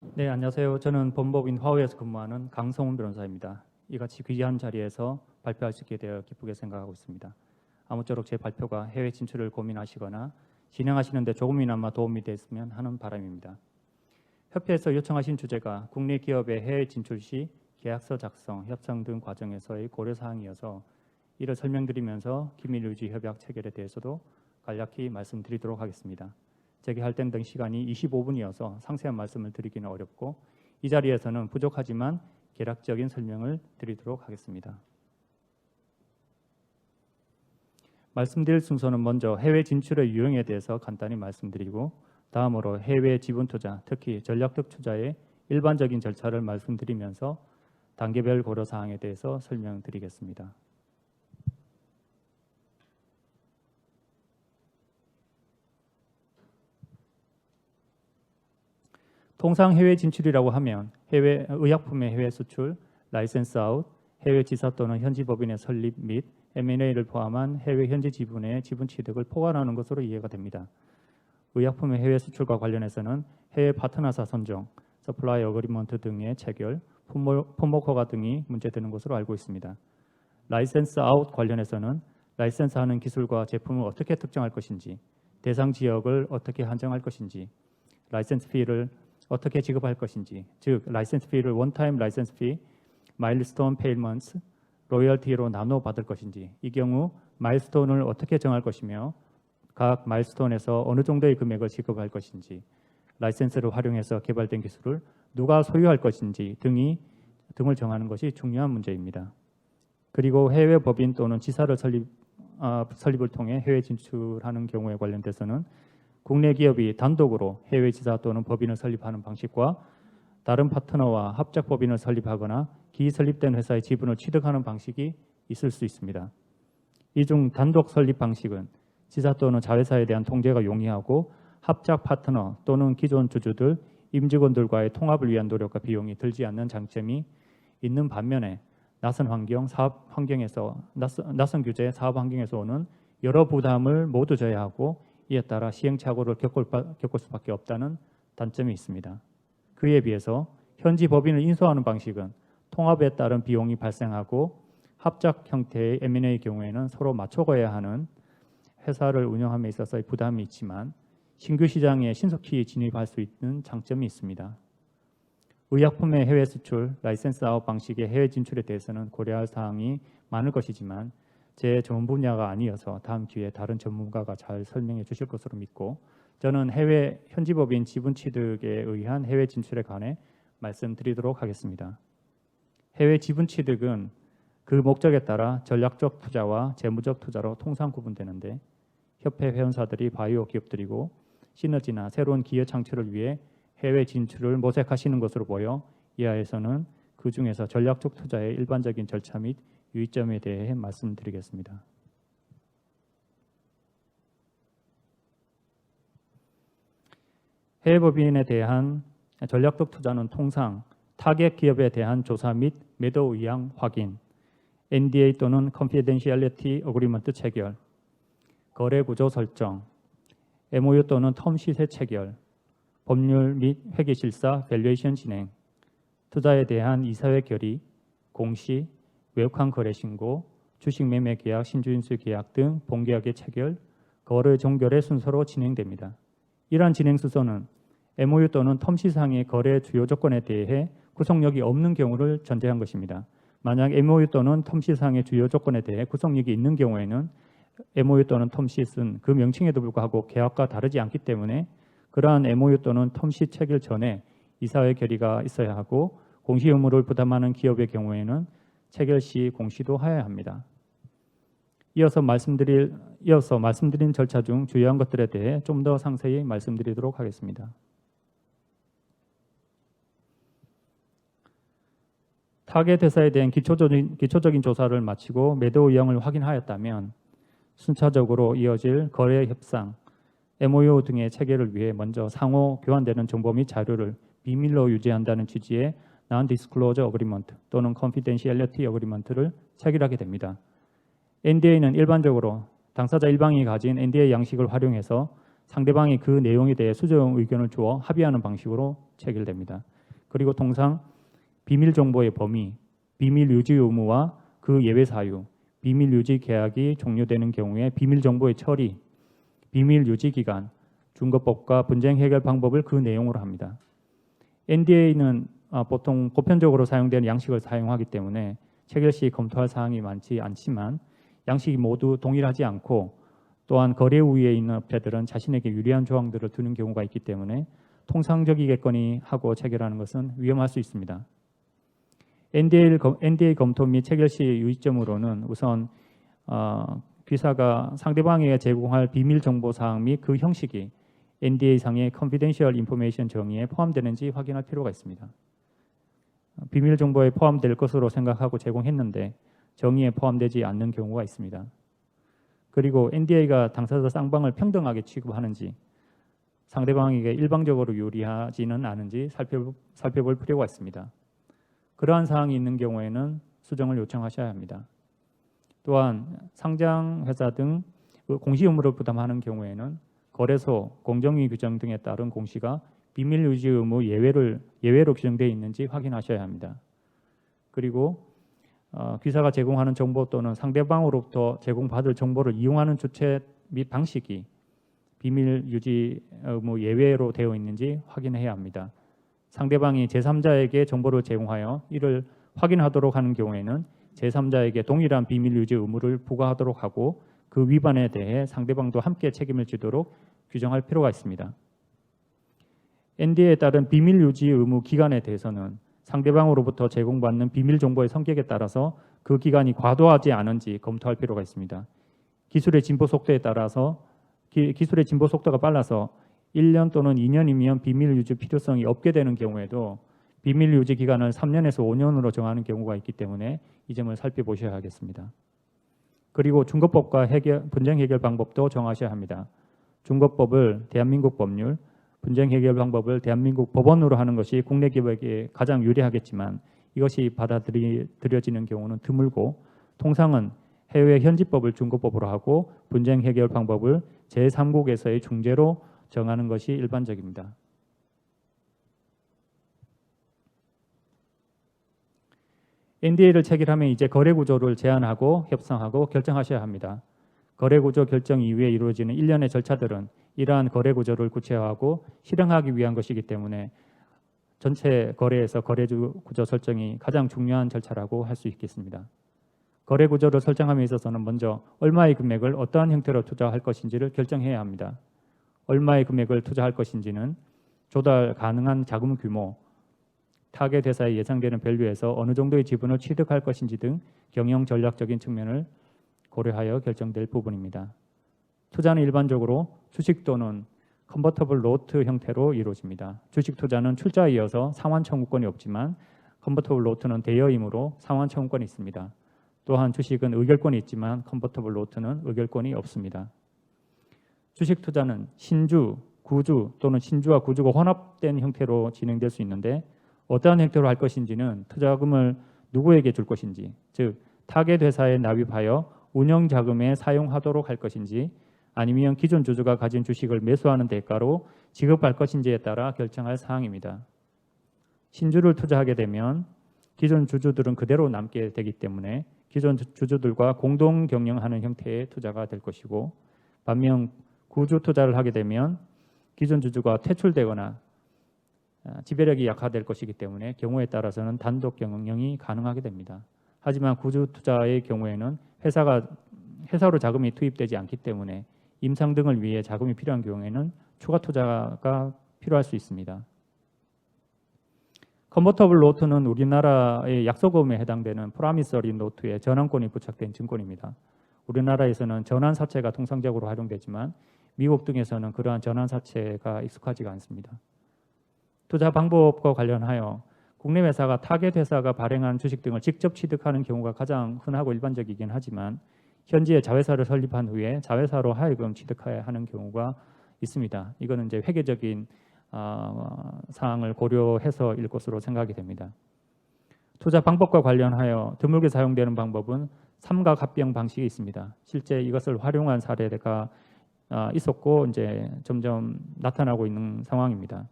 네, 안녕하세요. 저는 법무법인 화우에서 근무하는 강성훈 변호사입니다. 이같이 귀한 자리에서 발표할 수 있게 되어 기쁘게 생각하고 있습니다. 아무쪼록 제 발표가 해외 진출을 고민하시거나 진행하시는 데 조금이나마 도움이 됐으면 하는 바람입니다. 협회에서 요청하신 주제가 국내 기업의 해외 진출 시 계약서 작성, 협상 등 과정에서의 고려사항이어서 이를 설명드리면서 기밀유지 협약 체결에 대해서도 간략히 말씀드리도록 하겠습니다. 제게 할당된 시간이 25분이어서 상세한 말씀을 드리기는 어렵고 이 자리에서는 부족하지만 개략적인 설명을 드리도록 하겠습니다. 말씀드릴 순서는 먼저 해외 진출의 유형에 대해서 간단히 말씀드리고 다음으로 해외 지분 투자, 특히 전략적 투자의 일반적인 절차를 말씀드리면서 단계별 고려사항에 대해서 설명드리겠습니다. 통상 해외 진출이라고 하면 해외 의약품의 해외 수출, 라이센스 아웃, 해외 지사 또는 현지 법인의 설립 및 M&A를 포함한 해외 현지 지분의 지분 취득을 포괄하는 것으로 이해가 됩니다. 의약품의 해외 수출과 관련해서는 해외 파트너사 선정, 서플라이 어그리먼트 등의 체결, 품목 허가 등이 문제되는 것으로 알고 있습니다. 라이센스 아웃 관련해서는 라이센스하는 기술과 제품을 어떻게 특정할 것인지, 대상 지역을 어떻게 한정할 것인지, 라이센스 피를 어떻게 지급할 것인지, 즉 라이센스 피를 원타임 라이센스 피, 마일스톤 페이먼트, 로열티로 나눠 받을 것인지, 이 경우 마일스톤을 어떻게 정할 것이며 각 마일스톤에서 어느 정도의 금액을 지급할 것인지, 라이센스를 활용해서 개발된 기술을 누가 소유할 것인지 등을 정하는 것이 중요한 문제입니다. 그리고 해외 법인 또는 지사를 설립을 통해 해외 진출하는 경우에 관련돼서는 국내 기업이 단독으로 해외 지사 또는 법인을 설립하는 방식과 다른 파트너와 합작 법인을 설립하거나 기설립된 회사의 지분을 취득하는 방식이 있을 수 있습니다. 이 중 단독 설립 방식은 지사 또는 자회사에 대한 통제가 용이하고 합작 파트너 또는 기존 주주들, 임직원들과의 통합을 위한 노력과 비용이 들지 않는 장점이 있는 반면에 낯선 규제, 사업 환경에서 오는 여러 부담을 모두 져야 하고 이에 따라 시행착오를 겪을 수밖에 없다는 단점이 있습니다. 그에 비해서 현지 법인을 인수하는 방식은 통합에 따른 비용이 발생하고 합작 형태의 M&A 경우에는 서로 맞춰가야 하는 회사를 운영함에 있어서의 부담이 있지만 신규 시장에 신속히 진입할 수 있는 장점이 있습니다. 의약품의 해외 수출, 라이센스 아웃 방식의 해외 진출에 대해서는 고려할 사항이 많을 것이지만 제 전문 분야가 아니어서 다음 기회에 다른 전문가가 잘 설명해 주실 것으로 믿고 저는 해외 현지 법인 지분 취득에 의한 해외 진출에 관해 말씀드리도록 하겠습니다. 해외 지분 취득은 그 목적에 따라 전략적 투자와 재무적 투자로 통상 구분되는데 협회 회원사들이 바이오 기업들이고 시너지나 새로운 기회 창출을 위해 해외 진출을 모색하시는 것으로 보여 이하에서는 그 중에서 전략적 투자의 일반적인 절차 및 유의점에 대해 말씀드리겠습니다. 해외 법인에 대한 전략적 투자는 통상 타겟 기업에 대한 조사 및 매도 의향 확인, NDA 또는 Confidentiality Agreement 체결, 거래 구조 설정, MOU 또는 텀 시세 체결, 법률 및 회계 실사 밸류에이션 진행, 투자에 대한 이사회 결의, 공시, 외국환 거래 신고, 주식 매매 계약, 신주인수 계약 등 본계약의 체결, 거래 종결의 순서로 진행됩니다. 이러한 진행 순서는 MOU 또는 텀 시상의 거래 주요 조건에 대해 구속력이 없는 경우를 전제한 것입니다. 만약 MOU 또는 텀 시상의 주요 조건에 대해 구속력이 있는 경우에는 MOU 또는 텀 시는 그 명칭에도 불구하고 계약과 다르지 않기 때문에 그러한 MOU 또는 텀 시 체결 전에 이사회 결의가 있어야 하고 공시 의무를 부담하는 기업의 경우에는 체결 시 공시도 하여야 합니다. 이어서 말씀드린 절차 중 주요한 것들에 대해 좀 더 상세히 말씀드리도록 하겠습니다. 타겟 회사에 대한 기초적인 조사를 마치고 매도 의향을 확인하였다면 순차적으로 이어질 거래 협상, MOU 등의 체결을 위해 먼저 상호 교환되는 정보 및 자료를 비밀로 유지한다는 취지의 Non-Disclosure Agreement 또는 Confidentiality Agreement를 체결하게 됩니다. NDA는 일반적으로 당사자 일방이 가진 NDA 양식을 활용해서 상대방이 그 내용에 대해 수정 의견을 주어 합의하는 방식으로 체결됩니다. 그리고 통상 비밀 정보의 범위, 비밀 유지 의무와 그 예외 사유, 비밀 유지 계약이 종료되는 경우에 비밀 정보의 처리, 비밀 유지 기간, 준거법과 분쟁 해결 방법을 그 내용으로 합니다. NDA는 보통 보편적으로 사용되는 양식을 사용하기 때문에 체결 시 검토할 사항이 많지 않지만 양식이 모두 동일하지 않고 또한 거래 우위에 있는 업체들은 자신에게 유리한 조항들을 두는 경우가 있기 때문에 통상적이겠거니 하고 체결하는 것은 위험할 수 있습니다. NDA 검토 및 체결 시 유의점으로는 우선 귀사가 상대방에게 제공할 비밀 정보 사항 및 그 형식이 NDA상의 Confidential Information 정의에 포함되는지 확인할 필요가 있습니다. 비밀 정보에 포함될 것으로 생각하고 제공했는데 정의에 포함되지 않는 경우가 있습니다. 그리고 NDA가 당사자 쌍방을 평등하게 취급하는지 상대방에게 일방적으로 유리하지는 않은지 살펴볼 필요가 있습니다. 그러한 사항이 있는 경우에는 수정을 요청하셔야 합니다. 또한 상장회사 등 공시 의무를 부담하는 경우에는 거래소, 공정위 규정 등에 따른 공시가 비밀 유지 의무 예외로 규정되어 있는지 확인하셔야 합니다. 그리고 귀사가 제공하는 정보 또는 상대방으로부터 제공받을 정보를 이용하는 주체 및 방식이 비밀 유지 의무 예외로 되어 있는지 확인해야 합니다. 상대방이 제3자에게 정보를 제공하여 이를 확인하도록 하는 경우에는 제3자에게 동일한 비밀 유지 의무를 부과하도록 하고 그 위반에 대해 상대방도 함께 책임을 지도록 규정할 필요가 있습니다. NDA에 따른 비밀 유지 의무 기간에 대해서는 상대방으로부터 제공받는 비밀 정보의 성격에 따라서 그 기간이 과도하지 않은지 검토할 필요가 있습니다. 기술의 진보 속도에 따라서 기술의 진보 속도가 빨라서 1년 또는 2년이면 비밀 유지 필요성이 없게 되는 경우에도 비밀 유지 기간을 3년에서 5년으로 정하는 경우가 있기 때문에 이 점을 살펴보셔야 하겠습니다. 그리고 준거법과 분쟁 해결 방법도 정하셔야 합니다. 준거법을 대한민국 법률, 분쟁 해결 방법을 대한민국 법원으로 하는 것이 국내 기업에게 가장 유리하겠지만 이것이 받아들여지는 경우는 드물고 통상은 해외 현지법을 준거법으로 하고 분쟁 해결 방법을 제3국에서의 중재로 정하는 것이 일반적입니다. NDA를 체결하면 이제 거래 구조를 제안하고 협상하고 결정하셔야 합니다. 거래 구조 결정 이후에 이루어지는 일련의 절차들은 이러한 거래 구조를 구체화하고 실행하기 위한 것이기 때문에 전체 거래에서 거래 구조 설정이 가장 중요한 절차라고 할 수 있겠습니다. 거래 구조를 설정함에 있어서는 먼저 얼마의 금액을 어떠한 형태로 투자할 것인지를 결정해야 합니다. 얼마의 금액을 투자할 것인지는 조달 가능한 자금 규모, 타겟 회사의 예상되는 밸류에서 어느 정도의 지분을 취득할 것인지 등 경영 전략적인 측면을 고려하여 결정될 부분입니다. 투자는 일반적으로 주식 또는 컨버터블 노트 형태로 이루어집니다. 주식 투자는 출자에 이어서 상환 청구권이 없지만 컨버터블 노트는 대여이므로 상환 청구권이 있습니다. 또한 주식은 의결권이 있지만 컨버터블 노트는 의결권이 없습니다. 주식 투자는 신주, 구주 또는 신주와 구주가 혼합된 형태로 진행될 수 있는데 어떠한 형태로 할 것인지는 투자금을 누구에게 줄 것인지, 즉 타겟 회사에 납입하여 운영 자금에 사용하도록 할 것인지 아니면 기존 주주가 가진 주식을 매수하는 대가로 지급할 것인지에 따라 결정할 사항입니다. 신주를 투자하게 되면 기존 주주들은 그대로 남게 되기 때문에 기존 주주들과 공동 경영하는 형태의 투자가 될 것이고 반면 구주 투자를 하게 되면 기존 주주가 퇴출되거나 지배력이 약화될 것이기 때문에 경우에 따라서는 단독 경영이 가능하게 됩니다. 하지만 구주 투자의 경우에는 회사로 자금이 투입되지 않기 때문에 임상 등을 위해 자금이 필요한 경우에는 추가 투자가 필요할 수 있습니다. 컨버터블 노트는 우리나라의 약속금에 해당되는 프라미서리 노트에 전환권이 부착된 증권입니다. 우리나라에서는 전환사채가 통상적으로 활용되지만 미국 등에서는 그러한 전환사채가 익숙하지가 않습니다. 투자 방법과 관련하여 국내 회사가 타겟 회사가 발행한 주식 등을 직접 취득하는 경우가 가장 흔하고 일반적이긴 하지만 현지에 자회사를 설립한 후에 자회사로 하여금 취득해야 하는 경우가 있습니다. 이거는 이제 회계적인 사항을 고려해서일 것으로 생각이 됩니다. 투자 방법과 관련하여 드물게 사용되는 방법은 삼각합병 방식이 있습니다. 실제 이것을 활용한 사례가 있었고 이제 점점 나타나고 있는 상황입니다.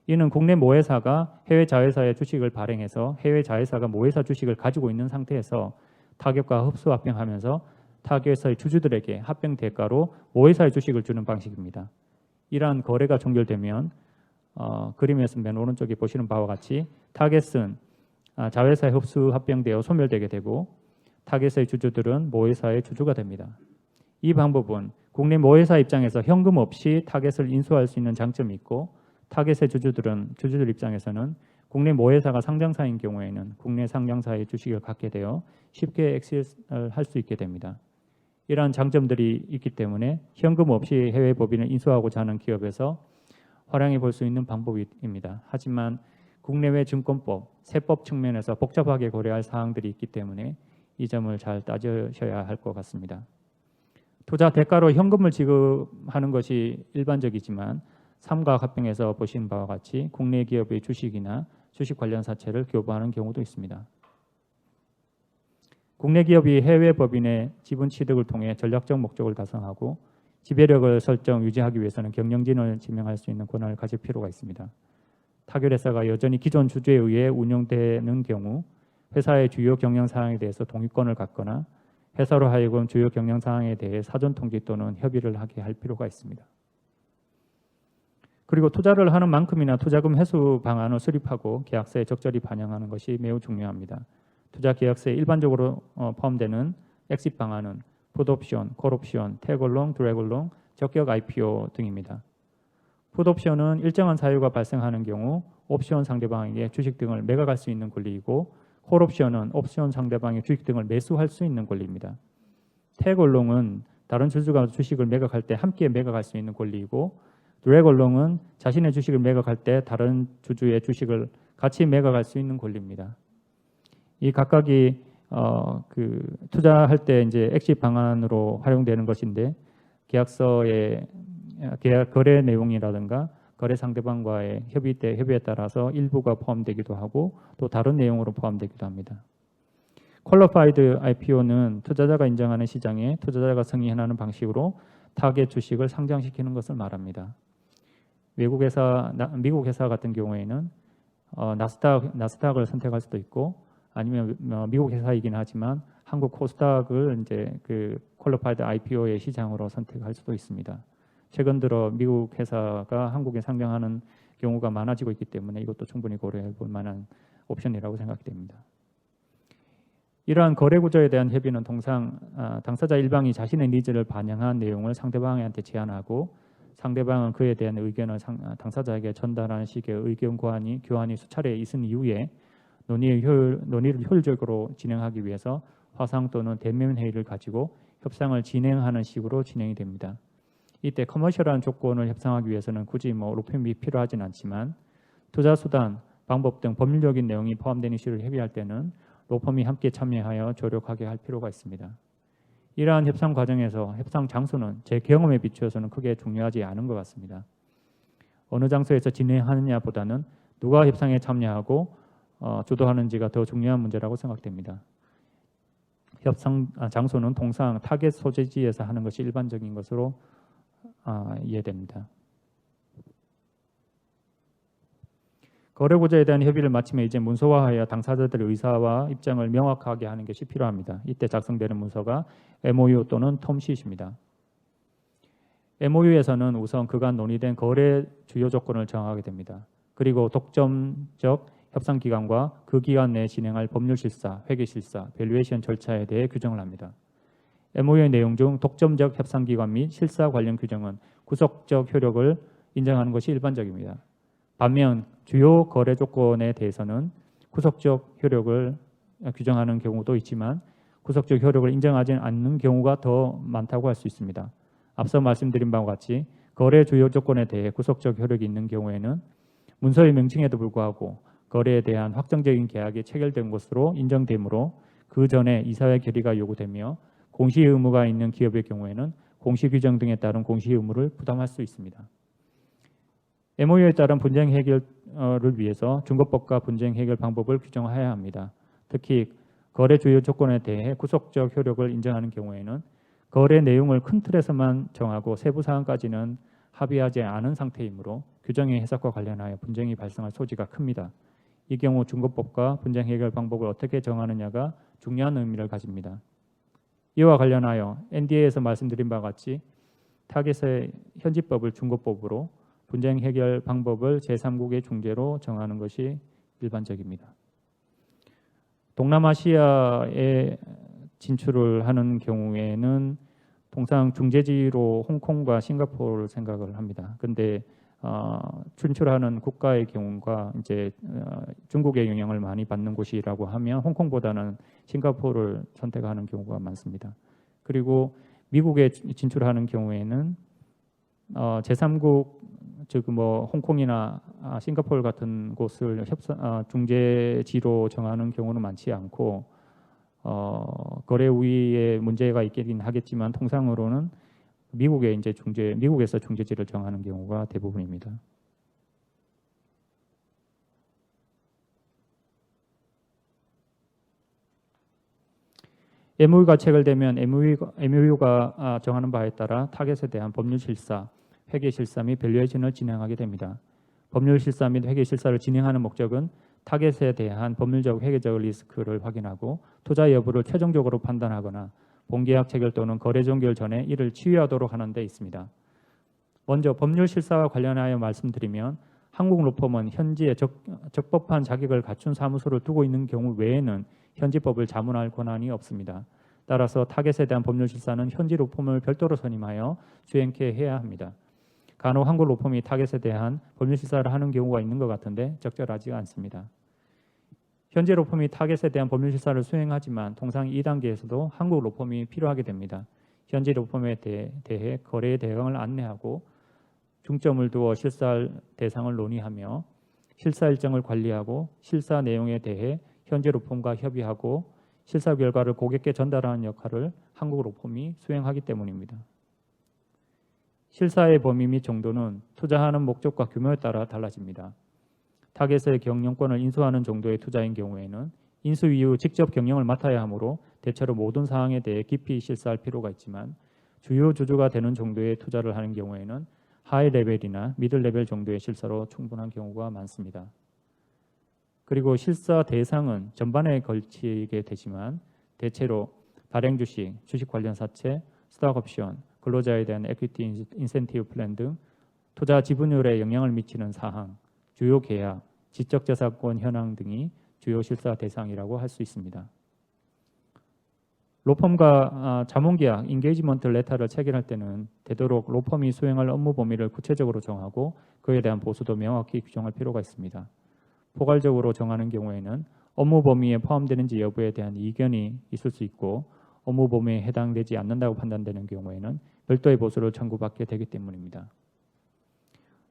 이는 국내 모회사가 해외 자회사의 주식을 발행해서 해외 자회사가 모회사 주식을 가지고 있는 상태에서 타격과 흡수 합병하면서 타격회사의 주주들에게 합병 대가로 모회사의 주식을 주는 방식입니다. 이러한 거래가 종결되면 그림에서 맨 오른쪽에 보시는 바와 같이 타겟은 자회사에 흡수 합병되어 소멸되게 되고 타겟의 주주들은 모회사의 주주가 됩니다. 이 방법은 국내 모회사 입장에서 현금 없이 타겟을 인수할 수 있는 장점이 있고 타겟의 주주들 입장에서는 국내 모회사가 상장사인 경우에는 국내 상장사의 주식을 갖게 되어 쉽게 엑시트를 할 수 있게 됩니다. 이러한 장점들이 있기 때문에 현금 없이 해외 법인을 인수하고자 하는 기업에서 활용해 볼 수 있는 방법입니다. 하지만 국내외 증권법, 세법 측면에서 복잡하게 고려할 사항들이 있기 때문에 이 점을 잘 따지셔야 할 것 같습니다. 투자 대가로 현금을 지급하는 것이 일반적이지만 삼각합병에서 보신 바와 같이 국내 기업의 주식이나 주식 관련 사채를 교부하는 경우도 있습니다. 국내 기업이 해외 법인의 지분 취득을 통해 전략적 목적을 달성하고 지배력을 설정 유지하기 위해서는 경영진을 지명할 수 있는 권한을 가질 필요가 있습니다. 타결회사가 여전히 기존 주주에 의해 운영되는 경우 회사의 주요 경영 사항에 대해서 동의권을 갖거나 회사로 하여금 주요 경영 사항에 대해 사전 통지 또는 협의를 하게 할 필요가 있습니다. 그리고 투자를 하는 만큼이나 투자금 회수 방안을 수립하고 계약서에 적절히 반영하는 것이 매우 중요합니다. 투자 계약서에 일반적으로 포함되는 엑싯 방안은 풋옵션, 콜옵션, 태글롱, 드래글롱, 적격 IPO 등입니다. 풋옵션은 일정한 사유가 발생하는 경우 옵션 상대방에게 주식 등을 매각할 수 있는 권리이고 콜옵션은 옵션 상대방의 주식 등을 매수할 수 있는 권리입니다. 태글롱은 다른 주주가 주식을 매각할 때 함께 매각할 수 있는 권리이고 드래글롱은 자신의 주식을 매각할 때 다른 주주의 주식을 같이 매각할 수 있는 권리입니다. 이 각각이 투자할 때 이제 엑시 방안으로 활용되는 것인데 계약서의 계약 거래 내용이라든가 거래 상대방과의 협의에 따라서 일부가 포함되기도 하고 또 다른 내용으로 포함되기도 합니다. 퀄리파이드 IPO는 투자자가 인정하는 시장에 투자자가 승인하는 방식으로 타겟 주식을 상장시키는 것을 말합니다. 미국 회사 같은 경우에는 나스닥을 선택할 수도 있고 아니면 미국 회사이긴 하지만 한국 코스닥을 이제 그 퀄리파이드 IPO의 시장으로 선택할 수도 있습니다. 최근 들어 미국 회사가 한국에 상장하는 경우가 많아지고 있기 때문에 이것도 충분히 고려해 볼 만한 옵션이라고 생각됩니다. 이러한 거래 구조에 대한 협의는 통상 당사자 일방이 자신의 니즈를 반영한 내용을 상대방한테 제안하고 상대방은 그에 대한 의견을 당사자에게 전달하는 식의 의견 교환이 수차례 있은 이후에 논의를 효율적으로 진행하기 위해서 화상 또는 대면 회의를 가지고 협상을 진행하는 식으로 진행이 됩니다. 이때 커머셜한 조건을 협상하기 위해서는 굳이 로펌이 필요하진 않지만 투자 수단, 방법 등 법률적인 내용이 포함된 이슈를 협의할 때는 로펌이 함께 참여하여 조력하게 할 필요가 있습니다. 이러한 협상 과정에서 협상 장소는 제 경험에 비추어서는 크게 중요하지 않은 것 같습니다. 어느 장소에서 진행하느냐보다는 누가 협상에 참여하고 주도하는지가 더 중요한 문제라고 생각됩니다. 협상 장소는 통상 타겟 소재지에서 하는 것이 일반적인 것으로 이해됩니다. 거래 구조에 대한 협의를 마치면 이제 문서화하여 당사자들의 의사와 입장을 명확하게 하는 것이 필요합니다. 이때 작성되는 문서가 MOU 또는 텀시트입니다. MOU에서는 우선 그간 논의된 거래 주요 조건을 정하게 됩니다. 그리고 독점적 협상 기간과 그 기간 내에 진행할 법률 실사, 회계 실사, 밸류에이션 절차에 대해 규정을 합니다. MOU의 내용 중 독점적 협상 기간 및 실사 관련 규정은 구속적 효력을 인정하는 것이 일반적입니다. 반면 주요 거래 조건에 대해서는 구속적 효력을 규정하는 경우도 있지만 구속적 효력을 인정하지 않는 경우가 더 많다고 할 수 있습니다. 앞서 말씀드린 바와 같이 거래 주요 조건에 대해 구속적 효력이 있는 경우에는 문서의 명칭에도 불구하고 거래에 대한 확정적인 계약이 체결된 것으로 인정되므로 그 전에 이사회 결의가 요구되며 공시 의무가 있는 기업의 경우에는 공시 규정 등에 따른 공시 의무를 부담할 수 있습니다. MOU에 따른 분쟁 해결을 위해서 중거법과 분쟁 해결 방법을 규정해야 합니다. 특히 거래 주요 조건에 대해 구속적 효력을 인정하는 경우에는 거래 내용을 큰 틀에서만 정하고 세부 사항까지는 합의하지 않은 상태이므로 규정의 해석과 관련하여 분쟁이 발생할 소지가 큽니다. 이 경우 중거법과 분쟁 해결 방법을 어떻게 정하느냐가 중요한 의미를 가집니다. 이와 관련하여 NDA에서 말씀드린 바와 같이 타겟의 현지법을 중거법으로 분쟁 해결 방법을 제3국의 중재로 정하는 것이 일반적입니다. 동남아시아에 진출을 하는 경우에는 통상 중재지로 홍콩과 싱가포르를 생각을 합니다. 근데 진출하는 국가의 경우가 이제 중국의 영향을 많이 받는 곳이라고 하면 홍콩보다는 싱가포르를 선택하는 경우가 많습니다. 그리고 미국에 진출하는 경우에는 제3국 즉 뭐 홍콩이나 싱가포르 같은 곳을 중재지로 정하는 경우는 많지 않고 거래 우위에 문제가 있긴 하겠지만 통상으로는 미국에서 중재지를 정하는 경우가 대부분입니다. MOU가 체결되면 MOU가 정하는 바에 따라 타겟에 대한 법률 실사, 회계 실사 및 밸류에이션을 진행하게 됩니다. 법률 실사 및 회계 실사를 진행하는 목적은 타겟에 대한 법률적 회계적 리스크를 확인하고 투자 여부를 최종적으로 판단하거나 본계약 체결 또는 거래 종결 전에 이를 치유하도록 하는 데 있습니다. 먼저 법률 실사와 관련하여 말씀드리면 한국 로펌은 현지에 적법한 자격을 갖춘 사무소를 두고 있는 경우 외에는 현지법을 자문할 권한이 없습니다. 따라서 타겟에 대한 법률 실사는 현지 로펌을 별도로 선임하여 수행케 해야 합니다. 간혹 한국 로펌이 타겟에 대한 법률 실사를 하는 경우가 있는 것 같은데 적절하지 않습니다. 현재 로펌이 타겟에 대한 법률 실사를 수행하지만 통상 2단계에서도 한국 로펌이 필요하게 됩니다. 현지 로펌에 대해 거래 대응을 안내하고 중점을 두어 실사할 대상을 논의하며 실사 일정을 관리하고 실사 내용에 대해 현지 로펌과 협의하고 실사 결과를 고객께 전달하는 역할을 한국 로펌이 수행하기 때문입니다. 실사의 범위 및 정도는 투자하는 목적과 규모에 따라 달라집니다. 타겟의 경영권을 인수하는 정도의 투자인 경우에는 인수 이후 직접 경영을 맡아야 하므로 대체로 모든 사항에 대해 깊이 실사할 필요가 있지만 주요 주주가 되는 정도의 투자를 하는 경우에는 하이 레벨이나 미들 레벨 정도의 실사로 충분한 경우가 많습니다. 그리고 실사 대상은 전반에 걸치게 되지만 대체로 발행 주식, 주식 관련 사채, 스톡 옵션, 근로자에 대한 에퀴티 인센티브 플랜 등 투자 지분율에 영향을 미치는 사항, 주요 계약, 지적재산권 현황 등이 주요 실사 대상이라고 할 수 있습니다. 로펌과 자문계약, 인게이지먼트 레터를 체결할 때는 되도록 로펌이 수행할 업무 범위를 구체적으로 정하고 그에 대한 보수도 명확히 규정할 필요가 있습니다. 포괄적으로 정하는 경우에는 업무 범위에 포함되는지 여부에 대한 이견이 있을 수 있고 업무 범위에 해당되지 않는다고 판단되는 경우에는 별도의 보수를 청구받게 되기 때문입니다.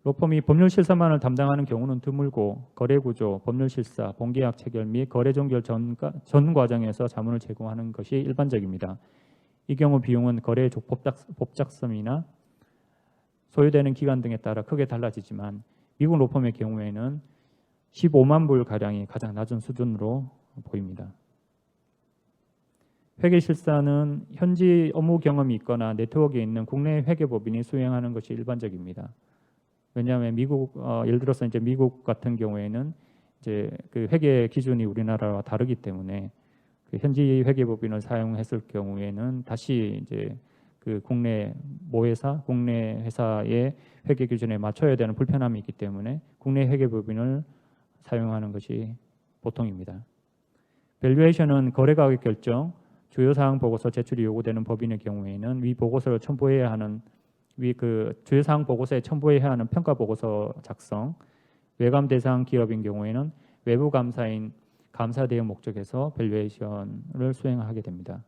로펌이 법률 실사만을 담당하는 경우는 드물고 거래구조, 법률 실사, 본계약 체결 및 거래 종결 전 과정에서 자문을 제공하는 것이 일반적입니다. 이 경우 비용은 거래의 복잡성이나 소요되는 기간 등에 따라 크게 달라지지만 미국 로펌의 경우에는 15만 불 가량이 가장 낮은 수준으로 보입니다. 회계 실사는 현지 업무 경험이 있거나 네트워크에 있는 국내 회계법인이 수행하는 것이 일반적입니다. 왜냐하면 예를 들어서 이제 미국 같은 경우에는 이제 그 회계 기준이 우리나라와 다르기 때문에 그 현지 회계법인을 사용했을 경우에는 다시 이제 그 국내 모회사, 국내 회사의 회계 기준에 맞춰야 되는 불편함이 있기 때문에 국내 회계법인을 사용하는 것이 보통입니다. 밸류에이션은 거래가격 결정, 주요사항 보고서 제출이 요구되는 법인의 경우에는 위 보고서를 첨부해야 하는 주요사항 보고서에 첨부해야 하는 평가 보고서 작성, 외감 대상 기업인 경우에는 외부 감사인 감사 대응 목적에서 밸류에이션을 수행하게 됩니다.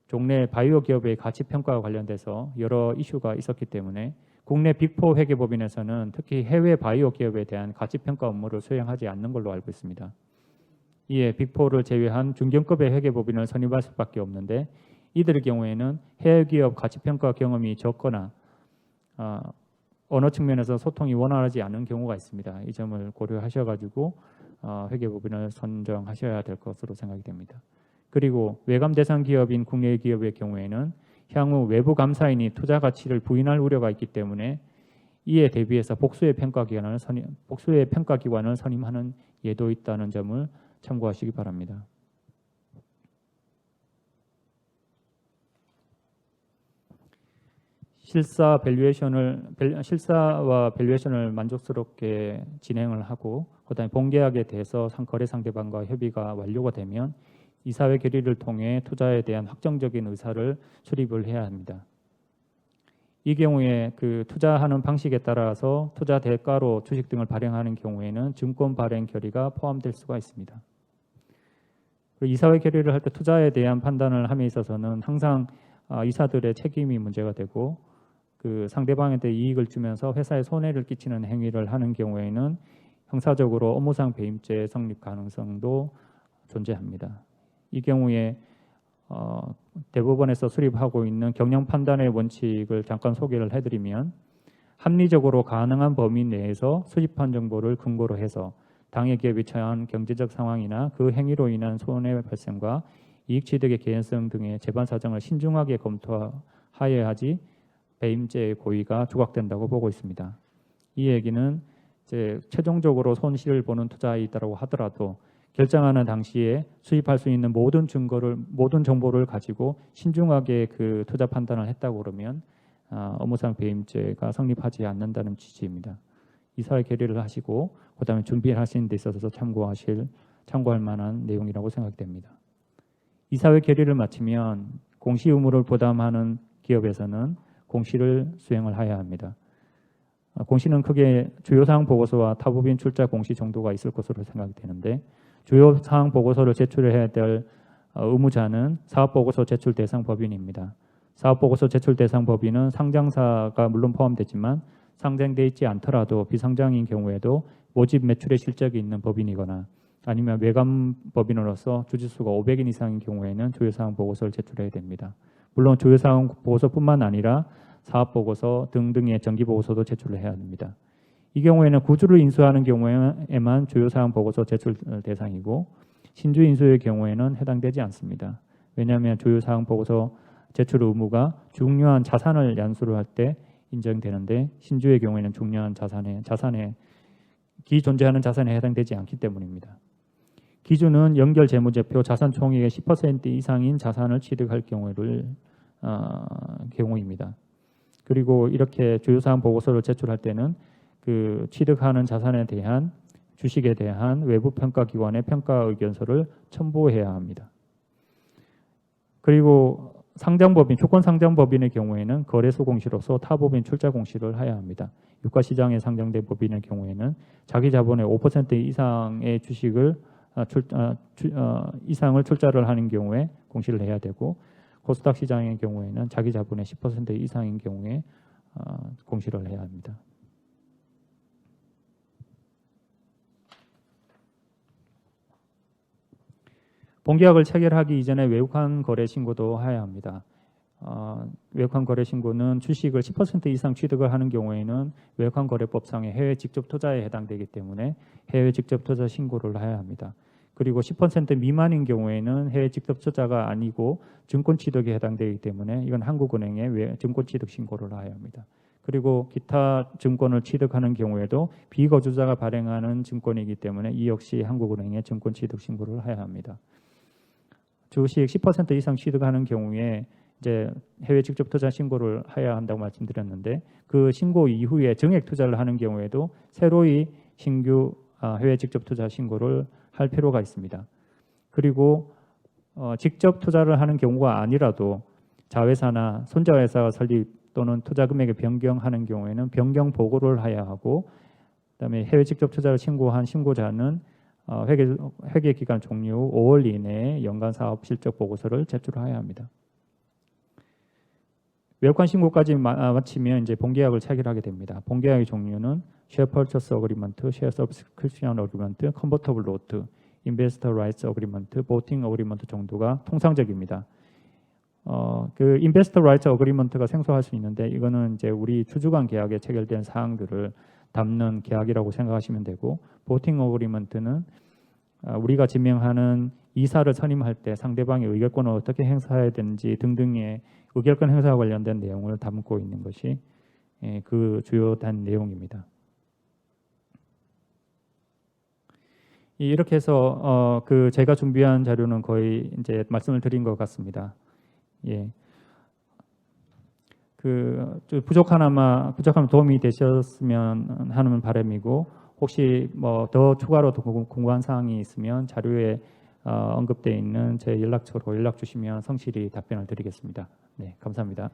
종래 바이오 기업의 가치 평가와 관련돼서 여러 이슈가 있었기 때문에 국내 빅4 회계법인에서는 특히 해외 바이오 기업에 대한 가치 평가 업무를 수행하지 않는 걸로 알고 있습니다. 이에 빅4를 제외한 중견급의 회계법인을 선임할 수밖에 없는데 이들의 경우에는 해외 기업 가치 평가 경험이 적거나 언어 측면에서 소통이 원활하지 않은 경우가 있습니다. 이 점을 고려하셔가지고 회계법인을 선정하셔야 될 것으로 생각이 됩니다. 그리고 외감 대상 기업인 국내 기업의 경우에는 향후 외부 감사인이 투자 가치를 부인할 우려가 있기 때문에 이에 대비해서 복수의 평가기관을 선임하는 예도 있다는 점을 참고하시기 바랍니다. 실사와 밸류에이션을 만족스럽게 진행을 하고 그다음에 본계약에 대해서 거래 상대방과 협의가 완료가 되면 이사회 결의를 통해 투자에 대한 확정적인 의사를 수립을 해야 합니다. 이 경우에 그 투자하는 방식에 따라서 투자 대가로 주식 등을 발행하는 경우에는 증권 발행 결의가 포함될 수가 있습니다. 이사회 결의를 할 때 투자에 대한 판단을 함에 있어서는 항상 이사들의 책임이 문제가 되고 그 상대방한테 이익을 주면서 회사에 손해를 끼치는 행위를 하는 경우에는 형사적으로 업무상 배임죄 성립 가능성도 존재합니다. 이 경우에 대법원에서 수립하고 있는 경영 판단의 원칙을 잠깐 소개를 해드리면 합리적으로 가능한 범위 내에서 수집한 정보를 근거로 해서 당해 기업이 처한 경제적 상황이나 그 행위로 인한 손해 발생과 이익 취득의 개연성 등의 재반 사정을 신중하게 검토하여야 하지 배임죄의 고의가 조각된다고 보고 있습니다. 이 얘기는 이제 최종적으로 손실을 보는 투자이다라고 하더라도 결정하는 당시에 수입할 수 있는 모든 정보를 가지고 신중하게 그 투자 판단을 했다고 그러면 업무상 배임죄가 성립하지 않는다는 취지입니다. 이사회 결의를 하시고 그다음에 준비하시는 데 있어서 참고할 만한 내용이라고 생각됩니다. 이사회 결의를 마치면 공시 의무를 부담하는 기업에서는 공시를 수행을 해야 합니다. 공시는 크게 주요사항 보고서와 타법인 출자 공시 정도가 있을 것으로 생각되는데 주요사항 보고서를 제출해야 될 의무자는 사업보고서 제출 대상 법인입니다. 사업보고서 제출 대상 법인은 상장사가 물론 포함되지만 상장돼 있지 않더라도 비상장인 경우에도 모집 매출의 실적이 있는 법인이거나 아니면 외감 법인으로서 주주수가 500인 이상인 경우에는 주요사항 보고서를 제출해야 됩니다. 물론 주요사항 보고서뿐만 아니라 사업보고서 등등의 정기보고서도 제출을 해야 합니다. 이 경우에는 구주를 인수하는 경우에만 주요사항 보고서 제출 대상이고 신주 인수의 경우에는 해당되지 않습니다. 왜냐하면 주요사항 보고서 제출 의무가 중요한 자산을 연수를 할 때 인정되는데 신주의 경우에는 중요한 자산에 기존재하는 자산에 해당되지 않기 때문입니다. 기준은 연결 재무제표 자산 총액의 10% 이상인 자산을 취득할 경우입니다. 그리고 이렇게 주요사항 보고서를 제출할 때는 그 취득하는 자산에 대한 주식에 대한 외부 평가기관의 평가 의견서를 첨부해야 합니다. 그리고 상장법인, 주권상장법인의 경우에는 거래소 공시로서 타법인 출자 공시를 해야 합니다. 유가시장에 상장된 법인의 경우에는 자기 자본의 5% 이상의 주식을 이상을 출자를 하는 경우에 공시를 해야 되고 코스닥 시장의 경우에는 자기 자본의 10% 이상인 경우에 공시를 해야 합니다. 본계약을 체결하기 이전에 외국환 거래 신고도 해야 합니다. 외국환 거래 신고는 주식을 10% 이상 취득을 하는 경우에는 외국환 거래법상의 해외 직접 투자에 해당되기 때문에 해외 직접 투자 신고를 해야 합니다. 그리고 10% 미만인 경우에는 해외 직접 투자가 아니고 증권 취득에 해당되기 때문에 이건 한국은행에 증권 취득 신고를 해야 합니다. 그리고 기타 증권을 취득하는 경우에도 비거주자가 발행하는 증권이기 때문에 이 역시 한국은행에 증권 취득 신고를 해야 합니다. 주식 10% 이상 취득하는 경우에 이제 해외 직접 투자 신고를 해야 한다고 말씀드렸는데 그 신고 이후에 정액 투자를 하는 경우에도 새로이 신규 해외 직접 투자 신고를 할 필요가 있습니다. 그리고 직접 투자를 하는 경우가 아니라도 자회사나 손자회사가 설립 또는 투자 금액을 변경하는 경우에는 변경 보고를 해야 하고 그다음에 해외 직접 투자를 신고한 신고자는 회계 기간 종료 후 5월 이내에 연간 사업 실적 보고서를 제출해야 합니다. 외국환 신고까지 마치면 이제 본계약을 체결하게 됩니다. 본계약의 종류는 Share Purchase Agreement, Share Subscription Agreement, Convertible Note, Investor Rights Agreement, Voting Agreement 정도가 통상적입니다. 그 Investor Rights Agreement가 생소할 수 있는데 이거는 이제 우리 주주간 계약에 체결된 사항들을 담는 계약이라고 생각하시면 되고 Voting Agreement는 우리가 지명하는 이사를 선임할 때 상대방의 의결권을 어떻게 행사해야 되는지 등등의 의결권 행사와 관련된 내용을 담고 있는 것이 그 주요한 내용입니다. 이렇게 해서 그 제가 준비한 자료는 거의 이제 말씀을 드린 것 같습니다. 예. 그 부족하면 도움이 되셨으면 하는 바람이고, 혹시 뭐 더 추가로 궁금한 사항이 있으면 자료에 언급되어 있는 제 연락처로 연락 주시면 성실히 답변을 드리겠습니다. 네, 감사합니다.